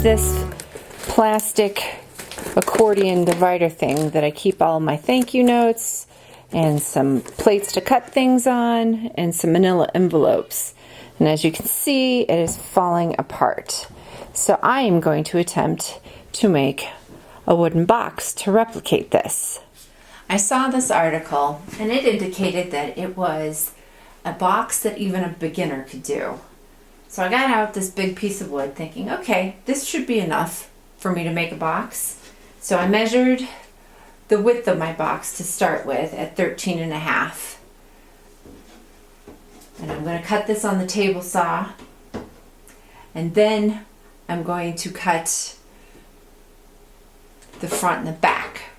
this plastic accordion divider thing that I keep all my thank you notes and some plates to cut things on and some manila envelopes. And as you can see, it is falling apart. So I am going to attempt to make a wooden box to replicate this. I saw this article and it indicated that it was a box that even a beginner could do. So I got out this big piece of wood thinking, okay, this should be enough for me to make a box. So I measured the width of my box to start with at 13.5. And I'm going to cut this on the table saw. And then I'm going to cut the front and the back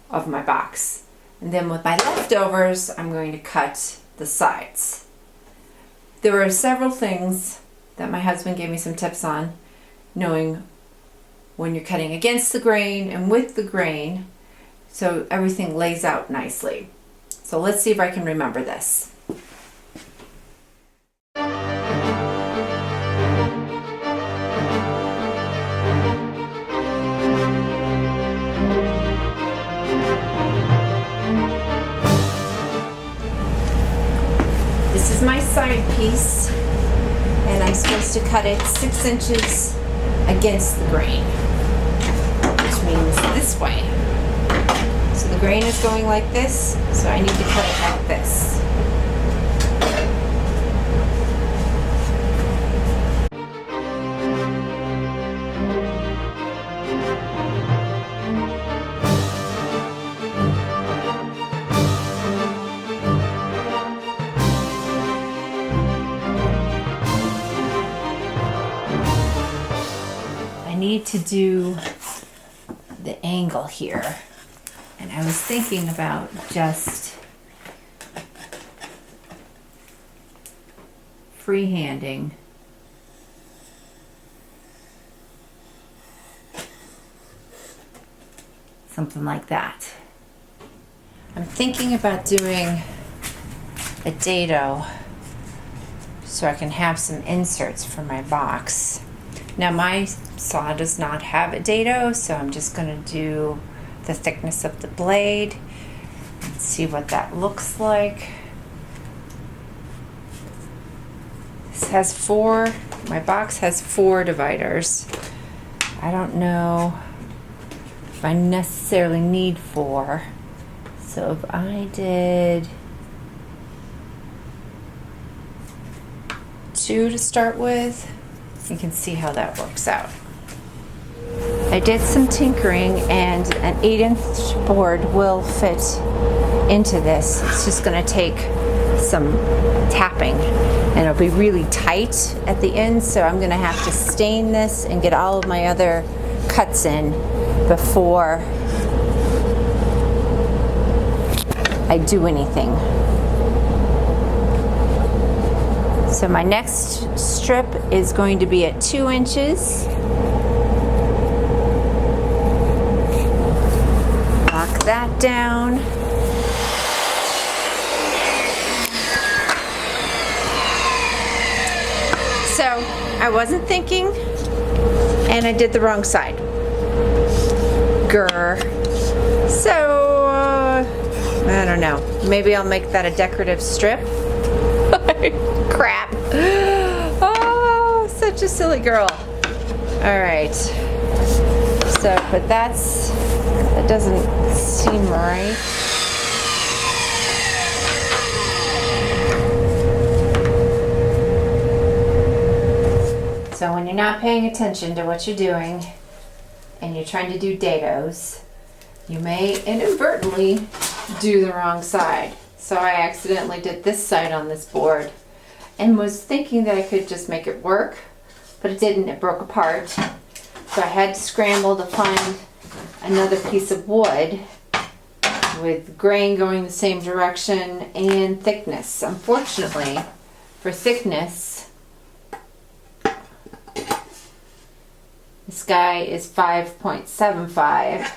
of my box. And then with my leftovers, I'm going to cut the sides. There were several things that my husband gave me some tips on, knowing when you're cutting against the grain and with the grain, so everything lays out nicely. So let's see if I can remember this. This is my side piece, and I'm supposed to cut it 6 inches against the grain, which means this way. So the grain is going like this, so I need to cut it like this. I need to do the angle here, and I was thinking about just freehanding something like that. I'm thinking about doing a dado so I can have some inserts for my box. Now my saw does not have a dado, so I'm just going to do the thickness of the blade and see what that looks like. This has 4, my box has 4 dividers. I don't know if I necessarily need 4. So if I did 2 to start with, you can see how that works out. I did some tinkering, and an 8-inch board will fit into this. It's just going to take some tapping, and it'll be really tight at the end, so I'm going to have to stain this and get all of my other cuts in before I do anything. So my next strip is going to be at 2 inches. Lock that down. So I wasn't thinking, and I did the wrong side. Grr. So I don't know. Maybe I'll make that a decorative strip. Crap. Oh, such a silly girl. All right. So, but that doesn't seem right. So when you're not paying attention to what you're doing and you're trying to do dados, you may inadvertently do the wrong side. So I accidentally did this side on this board and was thinking that I could just make it work, but it didn't. It broke apart. So I had to scramble to find another piece of wood with grain going the same direction and thickness. Unfortunately, for thickness, this guy is 5.75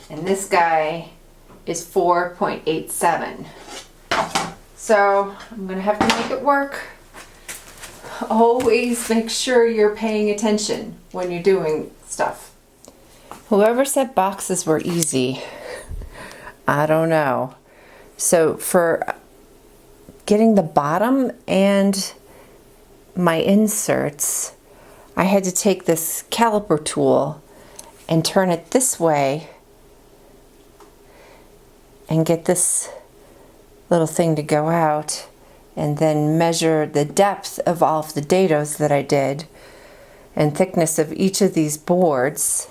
and this guy is 4.87. So I'm gonna have to make it work. always make sure you're paying attention when you're doing stuff. Whoever said boxes were easy, I don't know. So for getting the bottom and my inserts, I had to take this caliper tool and turn it this way and get this little thing to go out, and then measure the depth of all of the dados that I did and thickness of each of these boards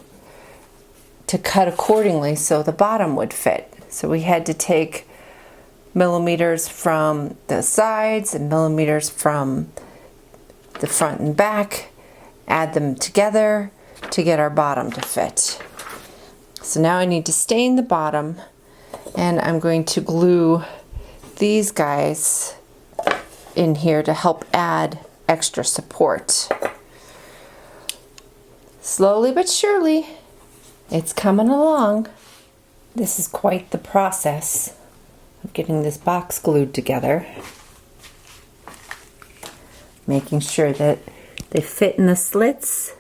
to cut accordingly so the bottom would fit. So we had to take millimeters from the sides and millimeters from the front and back, add them together to get our bottom to fit. So now I need to stain the bottom, and I'm going to glue these guys in here to help add extra support. Slowly but surely, it's coming along. This is quite the process of getting this box glued together. Making sure that they fit in the slits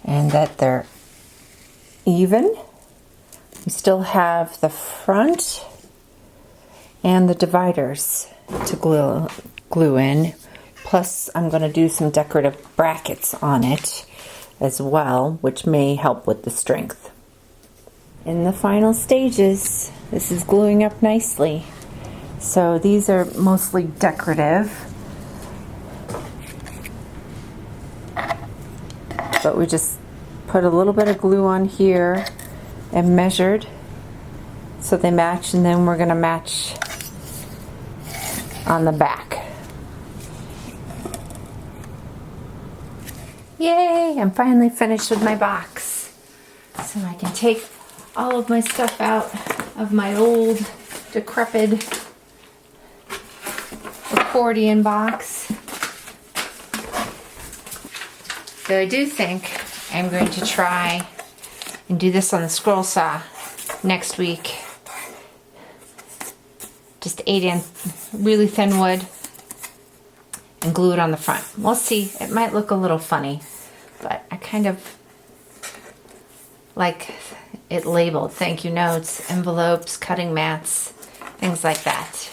and that they're even. We still have the front and the dividers to glue in. Plus, I'm going to do some decorative brackets on it as well, which may help with the strength. In the final stages, this is gluing up nicely. So these are mostly decorative, but we just put a little bit of glue on here and measured so they match, and then we're going to match on the back. Yay! I'm finally finished with my box. So I can take all of my stuff out of my old decrepit accordion box. So I do think I'm going to try and do this on the scroll saw next week. Just 8 really thin wood and glue it on the front. We'll see. It might look a little funny, but I kind of like it labeled thank you notes, envelopes, cutting mats, things like that.